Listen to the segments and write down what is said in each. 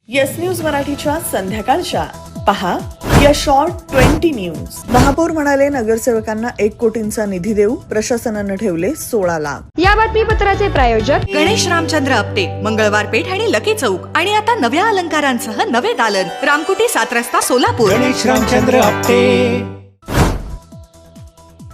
Yes news मराठीच्या संध्याकाळच्या पहा या शॉर्ट 20 न्यूज. महापौर म्हणाले, नगरसेवकांना 1 कोटींचा निधी देऊ, प्रशासनानं ठेवले 16 लाख. या बातमीपत्राचे प्रायोजक गणेश रामचंद्र आपटे, मंगळवार पेठ आणि लकी चौक. आणि आता नव्या अलंकारांसह नवे दालन, रामकुटी 7 रस्ता सोलापूर. गणेश रामचंद्र आपटे.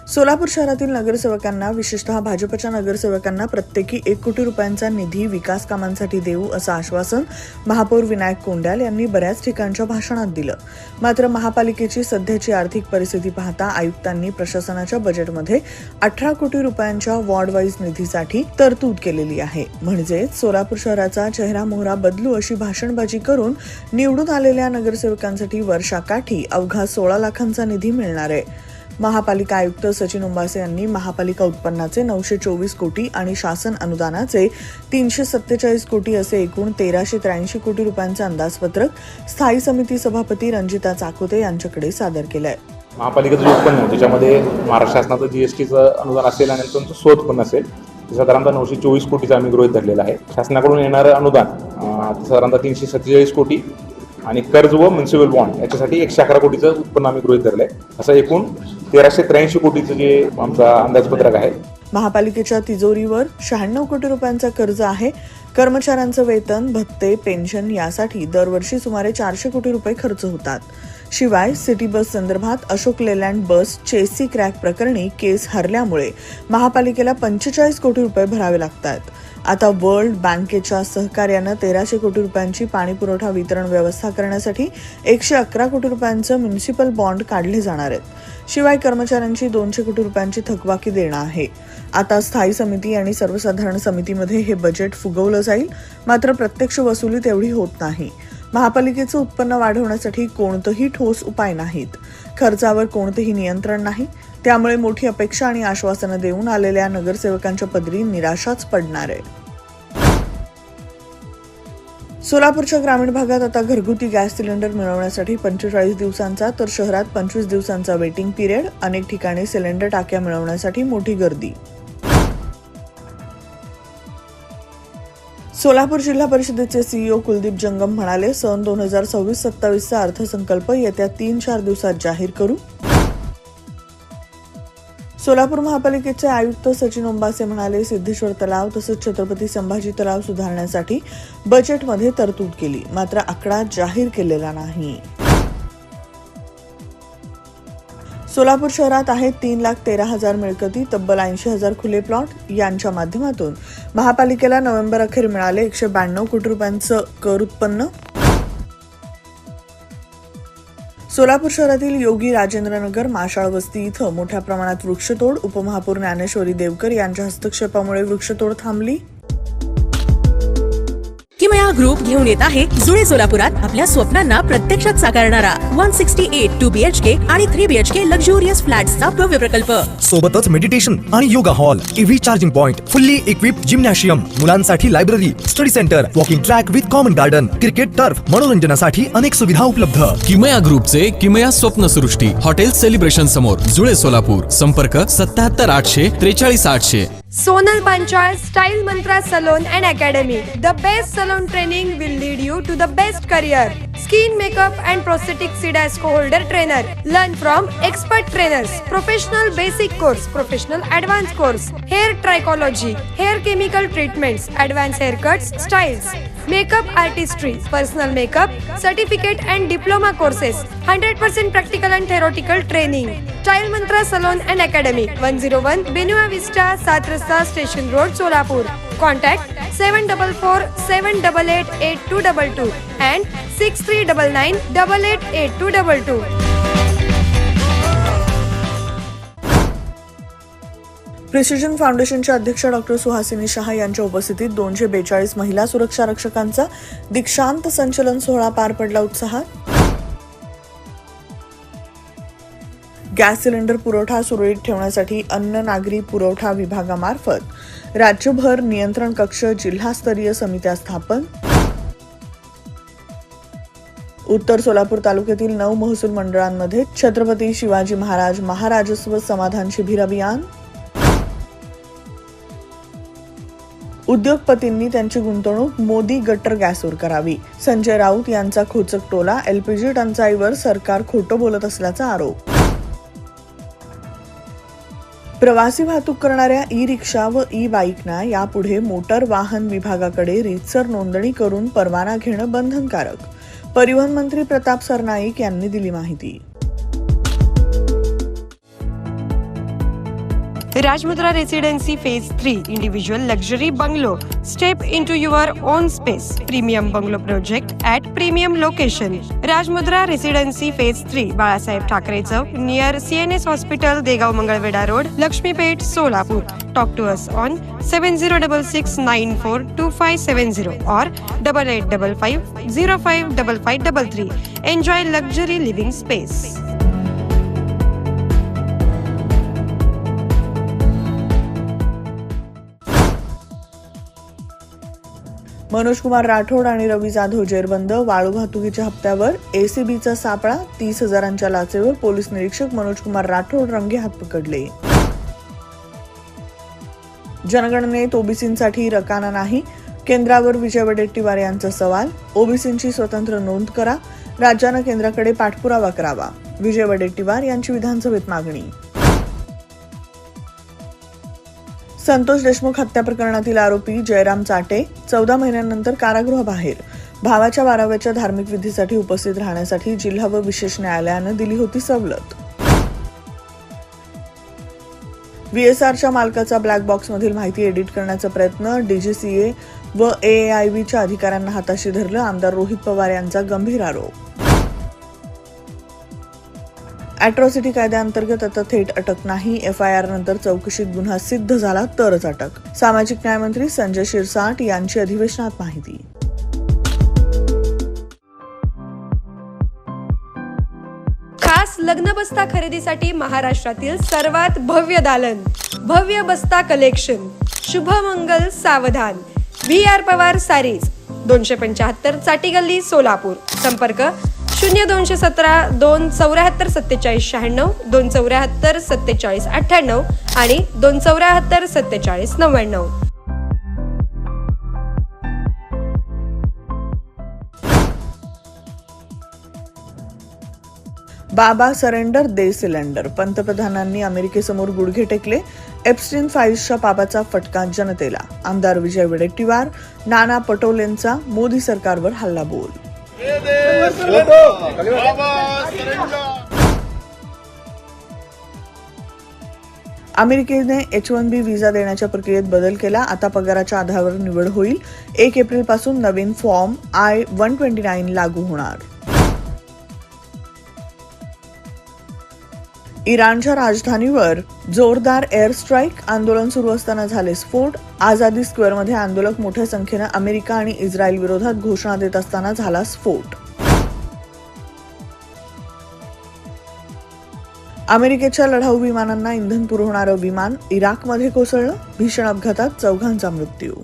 सोलापूर शहरातील नगरसेवकांना, विशेषतः भाजपच्या नगरसेवकांना प्रत्येकी 1 कोटी रुपयांचा निधी विकास कामांसाठी देऊ असं आश्वासन महापौर विनायक कोंड्याल यांनी बऱ्याच ठिकाणच्या भाषणात दिलं. मात्र महापालिकेची सध्याची आर्थिक परिस्थिती पाहता आयुक्तांनी प्रशासनाच्या बजेटमध्ये 18 कोटी रुपयांच्या वॉर्ड वाईज निधीसाठी तरतूद केलेली आहे. म्हणजेच सोलापूर शहराचा चेहरा मोहरा बदलू अशी भाषणबाजी करून निवडून आलेल्या नगरसेवकांसाठी वर्षाकाठी अवघा 16 लाखांचा निधी मिळणार आहे. महापालिका आयुक्त सचिन उंबासे यांनी महापालिका उत्पन्नाचे 924 कोटी आणि शासन अनुदानाचे 347 कोटी असे एकूण 1383 कोटी रुपयांचे अंदाजपत्रक स्थायी समिती सभापती रंजिता चाकोते यांच्याकडे सादर केलं आहे. महापालिकेचं जे उत्पन्न त्याच्यामध्ये महाराष्ट्र शासनाचं जीएसटीचं अनुदान असेल आणि त्यांचं स्वोत्पन्न असेल, साधारणतः 924 कोटीचं आम्ही गृहीत धरलेलं आहे. शासनाकडून येणारं अनुदान साधारणतः 347 कोटी आणि कर्ज व म्युनिसिपल बॉन्ड याच्यासाठी 111 कोटीचं उत्पन्न आम्ही गृहीत धरलंय. असं एकूण 1383 कोटीचं जे आमचा अंदाजपत्रक आहे. महापालिकेच्या तिजोरीवर 96 कोटी रुपयांचा कर्ज आहे. कर्मचाऱ्यांचं वेतन, भत्ते, पेन्शन यासाठी दरवर्षी सुमारे 400 कोटी रुपये खर्च होतात. शिवाय सिटी बस संदर्भात अशोक लेलँड बस चेसी क्रॅक प्रकरणी केस हरल्यामुळे महापालिकेला 45 कोटी रुपये भरावे लागतात. आता वर्ल्ड बँकेच्या सहकार्यानं 1300 कोटी रुपयांची पाणी पुरवठा वितरण व्यवस्था करण्यासाठी 111 कोटी रुपयांचं म्युनिसिपल बॉन्ड काढले जाणार आहेत. शिवाय कर्मचाऱ्यांची 200 कोटी रुपयांची थकबाकी देणं आहे. आता स्थायी समिती आणि सर्वसाधारण समितीमध्ये हे बजेट फुगवलं जाईल. मात्र प्रत्यक्ष वसुली तेवढी होत नाही. महापालिकेचं उत्पन्न वाढवण्यासाठी कोणतेही ठोस उपाय नाहीत. खर्चावर कोणतेही नियंत्रण नाही. त्यामुळे मोठी अपेक्षा आणि आश्वासनं देऊन आलेल्या नगरसेवकांच्या पदरी निराशाच पडणार आहे. सोलापूरच्या ग्रामीण भागात आता घरगुती गॅस सिलेंडर मिळवण्यासाठी 45 दिवसांचा तर शहरात 25 दिवसांचा वेटिंग पिरियड. अनेक ठिकाणी सिलेंडर टाक्या मिळवण्यासाठी मोठी गर्दी. सोलापूर जिल्हा परिषदेचे सीईओ कुलदीप जंगम म्हणाले, सन 2026-27 अर्थसंकल्प येत्या 3-4 दिवसात जाहीर करू. सोलापूर महापालिकेचे आयुक्त सचिन उंबासे म्हणाले, सिद्धेश्वर तलाव तसंच छत्रपती संभाजी तलाव सुधारण्यासाठी बजेटमध्ये तरतूद केली, मात्र आकडा जाहीर केलेला नाही. सोलापूर शहरात आहेत 3,13,000 मिळकती, तब्बल 80,000 खुले प्लॉट. यांच्या माध्यमातून महापालिकेला नोव्हेंबर अखेर मिळाले 192 कोटी रुपयांचं कर उत्पन्न. सोलापूर शहरातील योगी राजेंद्रनगर माशाळ वस्ती इथं मोठ्या प्रमाणात वृक्षतोड. उपमहापौर ज्ञानेश्वरी देवकर यांच्या हस्तक्षेपामुळे वृक्षतोड थांबली. किमया ग्रुप घेऊन येत आहे जुळे सोलापुरात आपल्या स्वप्नांना प्रत्यक्षात साकारणारा 168 2 BHK आणि 3 BHK लक्झुरियस फ्लॅट्सचा भव्य प्रकल्प. सोबतच मेडिटेशन आणि yoga hall, EV charging point, fully equipped gymnasium, मुलांसाठी library, study centre, walking track with common garden, cricket turf, मनोरंजनासाठी अनेक सुविधा उपलब्ध. किमया ग्रुपचे किमया स्वप्नसृष्टी हॉटेल सेलिब्रेशन समोर जुळे सोलापूर. संपर्क 77 800 43 800. Sonal Panchal Style Mantra Salon and Academy. The best salon training will lead you to the best career. Skin makeup and prosthetic CDASCO holder trainer. Learn from expert trainers. Professional basic course, professional advanced course. Hair trichology, hair chemical treatments, advanced haircuts, styles. Makeup artistry, personal makeup, certificate and diploma courses. 100% practical and theoretical training. Style Mantra Salon and Academy. 101 Benua Vista, 7 Rasta Station Road, Solapur. Contact 744 788 8222 and 6399 888222. Precision फाउंडेशनच्या अध्यक्ष doctor Suhasini Shah यांच्या उपस्थितीत 242 महिला सुरक्षा रक्षकांचा दीक्षांत संचलन सोहळा पार पडला उत्साहात. गॅस सिलेंडर पुरवठा सुरळीत ठेवण्यासाठी अन्न नागरी पुरवठा विभागामार्फत राज्यभर नियंत्रण कक्ष, जिल्हास्तरीय समित्या स्थापन. उत्तर सोलापूर तालुक्यातील 9 महसूल मंडळांमध्ये छत्रपती शिवाजी महाराज महाराजस्व समाधान शिबिर अभियान. उद्योगपतींनी त्यांची गुंतवणूक मोदी गटर गॅसवर करावी. संजय राऊत यांचा खोचक टोला. एलपीजी टंचाईवर सरकार खोटं बोलत असल्याचा आरोप. प्रवासी वाहतूक करणाऱ्या ई रिक्षा व ई बाईकना यापुढे मोटार वाहन विभागाकडे रीतसर नोंदणी करून परवाना घेणं बंधनकारक. परिवहन मंत्री प्रताप सरनाईक यांनी दिली माहिती. Rajmudra Residency Phase 3 Individual Luxury Bungalow. Step into your own space. Premium Bungalow Project at Premium Location. Rajmudra Residency Phase 3 Balasaheb Thackeray Chowk near CNS Hospital, Degaon Mangalwedha road, Laxmipeth, Solapur. Talk to us on 7066942570 or 8855055533. Enjoy luxury living space. Manoj Kumar Rathod आणि रवी जाधव जेरबंद. वाळू वाहतुकीच्या हप्त्यावर एसीबीचा सापळा. 30,000च्या लाचेवर police निरीक्षक मनोज कुमार राठोड रंगेहात पकडले. जनगणनेत ओबीसींसाठी रकाना नाही. केंद्रावर विजय वडेट्टीवार यांचा सवाल. ओबीसींची स्वतंत्र नोंद करा. राज्यानं केंद्राकडे पाठपुरावा करावा. विजय वडेट्टीवार यांची विधानसभेत मागणी. संतोष देशमुख हत्या प्रकरणातील आरोपी जयराम चाटे 14 महिन्यांनंतर कारागृहाबाहेर. भावाच्या 12व्याच्या धार्मिक विधीसाठी उपस्थित राहण्यासाठी जिल्हा व विशेष न्यायालयानं दिली होती सवलत. व्हीएसआरच्या मालकाचा ब्लॅक बॉक्समधील माहिती एडिट करण्याचा प्रयत्न. डीजीसीए व एआयव्हीच्या अधिकाऱ्यांना हाताशी धरलं. आमदार रोहित पवार यांचा गंभीर आरोप. अॅट्रॉसिटी कायद्याअंतर्गत आता थेट अटक नाही. एफआयआर नंतर चौकशीत गुन्हा सिद्ध झाला तरच अटक. सामाजिक न्यायमंत्री संजय शिरसाट यांची अधिवेशनात माहिती. खास लग्न बस्ता खरेदीसाठी महाराष्ट्रातील सर्वात भव्य दालन, भव्य बस्ता कलेक्शन, शुभमंगल सावधान, VR पवार सारीज, 275 चाटी गल्ली, सोलापूर. संपर्क 0217 274 47 96, 274 47 98 आणि 274 47 99. बाबा सरेंडर दे सिलेंडर. पंतप्रधानांनी अमेरिकेसमोर गुडघे टेकले. एप्स्टीन फाईल्सच्या पापाचा फटका जनतेला. आमदार विजय वडेट्टीवार. नाना पटोलेंचा मोदी सरकारवर हल्लाबोल. अमेरिकेने H-1B व्हिसा देण्याच्या प्रक्रियेत बदल केला. आता पगाराच्या आधारावर निवड होईल. 1 एप्रिल पासून नवीन फॉर्म I-129 लागू होणार. इराणच्या राजधानीवर जोरदार एअर स्ट्राईक. आंदोलन सुरू असताना झाले स्फोट. आझादी स्क्वेअरमध्ये आंदोलक मोठ्या संख्येनं अमेरिका आणि इस्रायल विरोधात घोषणा देत असताना झाला स्फोट. अमेरिकेच्या लढाऊ विमानांना इंधन पुरवणारं विमान इराकमध्ये कोसळलं. भीषण अपघातात 4 मृत्यू.